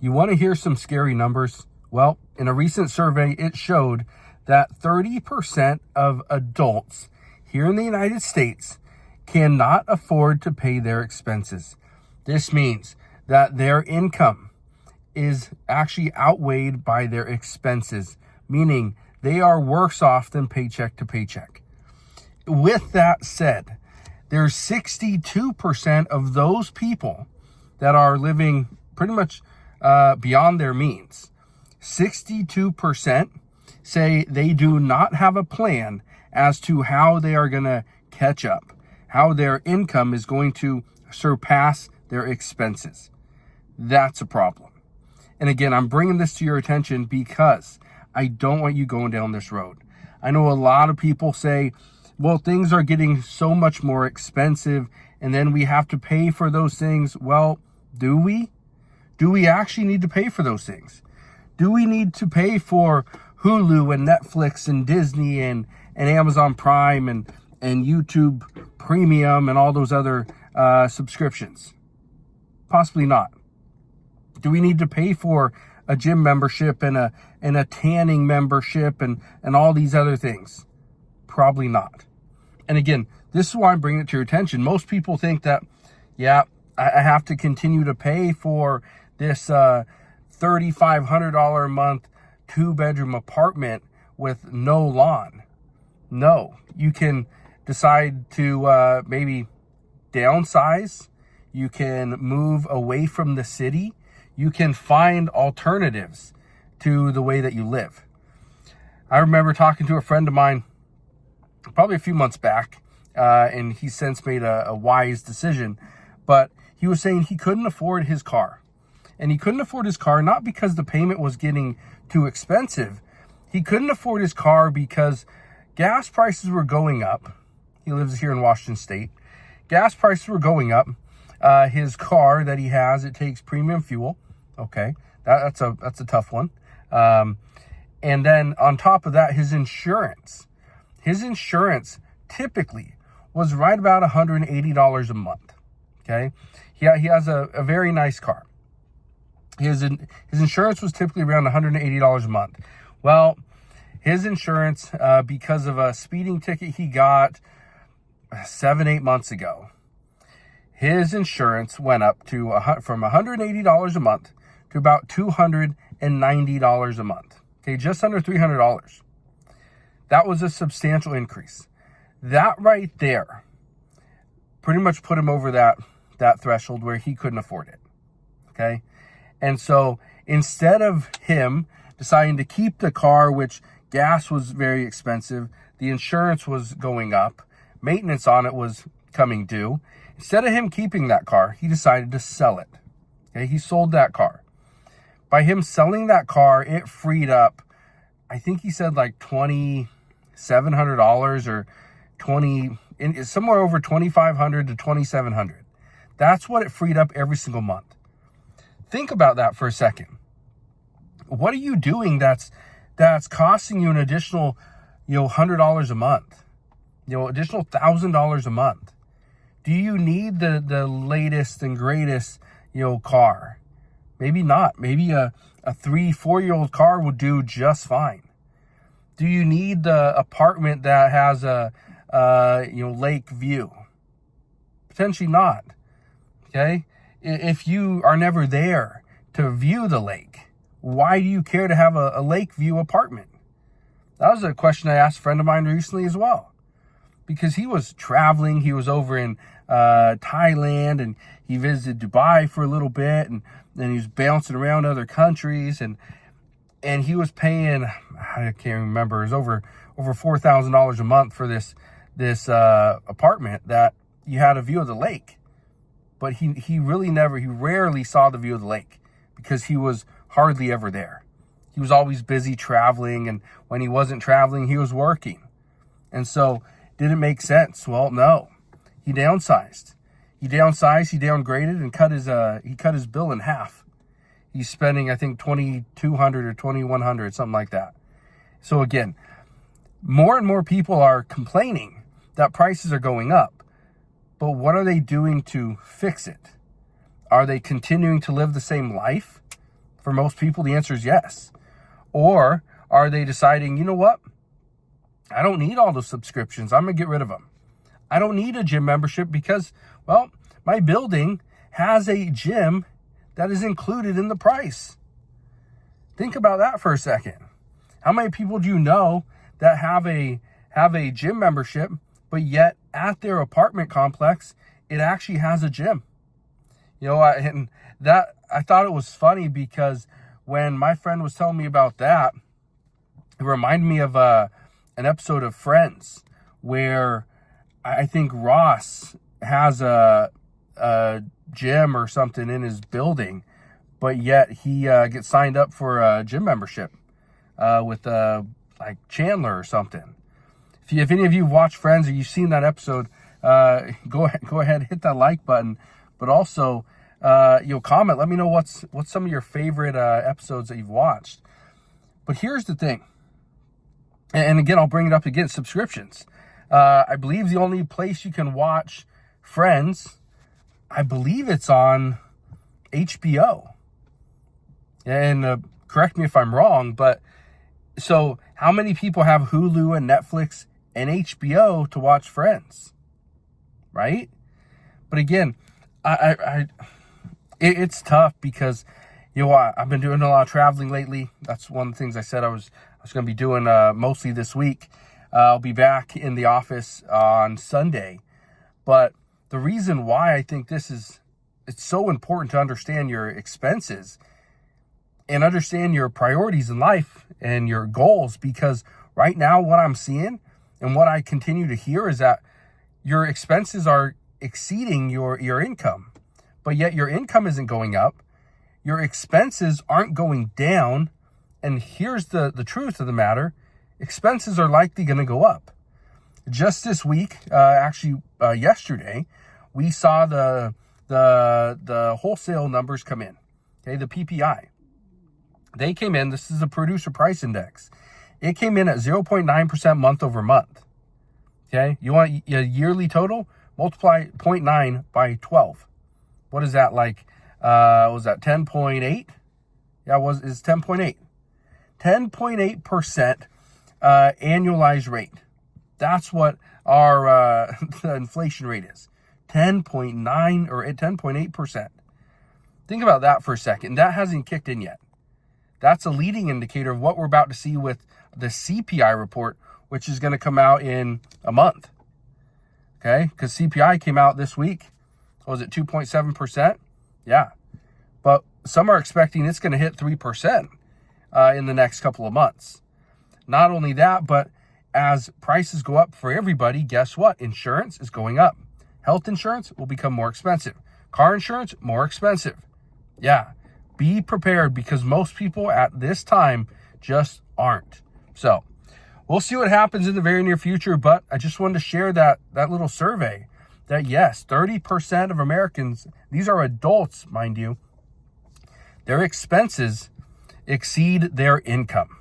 You want to hear some scary numbers? Well, in a recent survey, it showed that 30% of adults here in the United States cannot afford to pay their expenses. This means that their income is actually outweighed by their expenses, meaning they are worse off than paycheck to paycheck. With that said, there's 62% of those people that are living pretty much beyond their means. 62% say they do not have a plan as to how they are going to catch up, how their income is going to surpass their expenses. That's a problem. And again, I'm bringing this to your attention because I don't want you going down this road. I know a lot of people say, well, things are getting so much more expensive and then we have to pay for those things. Well, do we? Do we actually need to pay for those things? Do we need to pay for Hulu and Netflix and Disney and Amazon Prime and YouTube Premium and all those other subscriptions? Possibly not. Do we need to pay for a gym membership and a tanning membership and all these other things? Probably not. And again, this is why I'm bringing it to your attention. Most people think that, yeah, I have to continue to pay for this $3,500 a month 2-bedroom apartment with no lawn. No, you can decide to maybe downsize. You can move away from the city. You can find alternatives to the way that you live. I remember talking to a friend of mine probably a few months back, and he's since made a wise decision, but he was saying he couldn't afford his car. And he couldn't afford his car not because the payment was getting too expensive. He couldn't afford his car because gas prices were going up. He lives here in Washington State. Gas prices were going up. His car that he has, it takes premium fuel. Okay, that's a tough one. And then on top of that, his insurance typically was right about $180 a month. Okay, he has a very nice car. His insurance was typically around $180 a month. Well, his insurance, because of a speeding ticket he got 7-8 months ago, his insurance went up to from $180 a month to about $290 a month. Okay, just under $300. That was a substantial increase. That right there pretty much put him over that threshold where he couldn't afford it. Okay? And so instead of him deciding to keep the car, which gas was very expensive, the insurance was going up, maintenance on it was coming due, instead of him keeping that car, he decided to sell it. Okay, he sold that car. By him selling that car, it freed up, I think he said like $2,700 or somewhere over $2,500 to $2,700. That's what it freed up every single month. Think about that for a second. What are you doing that's costing you an additional, $100 a month, additional $1,000 a month? Do you need the latest and greatest, car? Maybe not. Maybe a 3-4-year-old car will do just fine. Do you need the apartment that has a lake view? Potentially not. Okay? If you are never there to view the lake, why do you care to have a lake view apartment? That was a question I asked a friend of mine recently as well. Because he was traveling, he was over in Thailand, and he visited Dubai for a little bit, and then he was bouncing around other countries, and he was paying, I can't remember, it was over $4,000 a month for this apartment that you had a view of the lake. But he rarely saw the view of the lake because he was hardly ever there. He was always busy traveling, and when he wasn't traveling, he was working. And so, did it make sense? Well, no. He downsized. He downgraded, and cut his bill in half. He's spending, I think, $2,200 or $2,100, something like that. So again, more and more people are complaining that prices are going up. But what are they doing to fix it? Are they continuing to live the same life? For most people, the answer is yes. Or are they deciding, you know what? I don't need all those subscriptions. I'm going to get rid of them. I don't need a gym membership because, well, my building has a gym that is included in the price. Think about that for a second. How many people do you know that have a gym membership, but yet at their apartment complex, it actually has a gym? You know, I thought it was funny because when my friend was telling me about that, it reminded me of an episode of Friends where I think Ross has a gym or something in his building, but yet he gets signed up for a gym membership with like Chandler or something. If any of you watch Friends or you've seen that episode, go ahead, hit that like button, but also comment. Let me know what's some of your favorite episodes that you've watched. But here's the thing, and again, I'll bring it up again: subscriptions. I believe the only place you can watch Friends, I believe it's on HBO. And correct me if I'm wrong, but so how many people have Hulu and Netflix and HBO to watch Friends? Right? But again, it's tough because, you know, I've been doing a lot of traveling lately. That's one of the things I said I was going to be doing mostly this week. I'll be back in the office on Sunday. But the reason why I think it's so important to understand your expenses and understand your priorities in life and your goals, because right now what I'm seeing and what I continue to hear is that your expenses are exceeding your income, but yet your income isn't going up. Your expenses aren't going down. And here's the truth of the matter. Expenses are likely going to go up. Just this week, yesterday, we saw the wholesale numbers come in. Okay, the PPI. They came in, this is a producer price index. It came in at 0.9% month over month. Okay, you want a yearly total? Multiply 0.9 by 12. What is that like? Was that 10.8? Yeah, it's 10.8. 10.8% annualized rate. That's what our the inflation rate is. 10.9 or 10.8%. Think about that for a second. That hasn't kicked in yet. That's a leading indicator of what we're about to see with the CPI report, which is going to come out in a month. Okay? Because CPI came out this week. Was it 2.7%? Yeah. But some are expecting it's going to hit 3% in the next couple of months. Not only that, but as prices go up for everybody, guess what? Insurance is going up. Health insurance will become more expensive. Car insurance, more expensive. Yeah. Be prepared, because most people at this time just aren't. So we'll see what happens in the very near future, but I just wanted to share that little survey that yes, 30% of Americans, these are adults, mind you, their expenses exceed their income.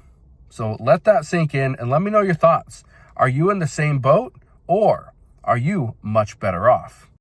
So let that sink in and let me know your thoughts. Are you in the same boat, or are you much better off?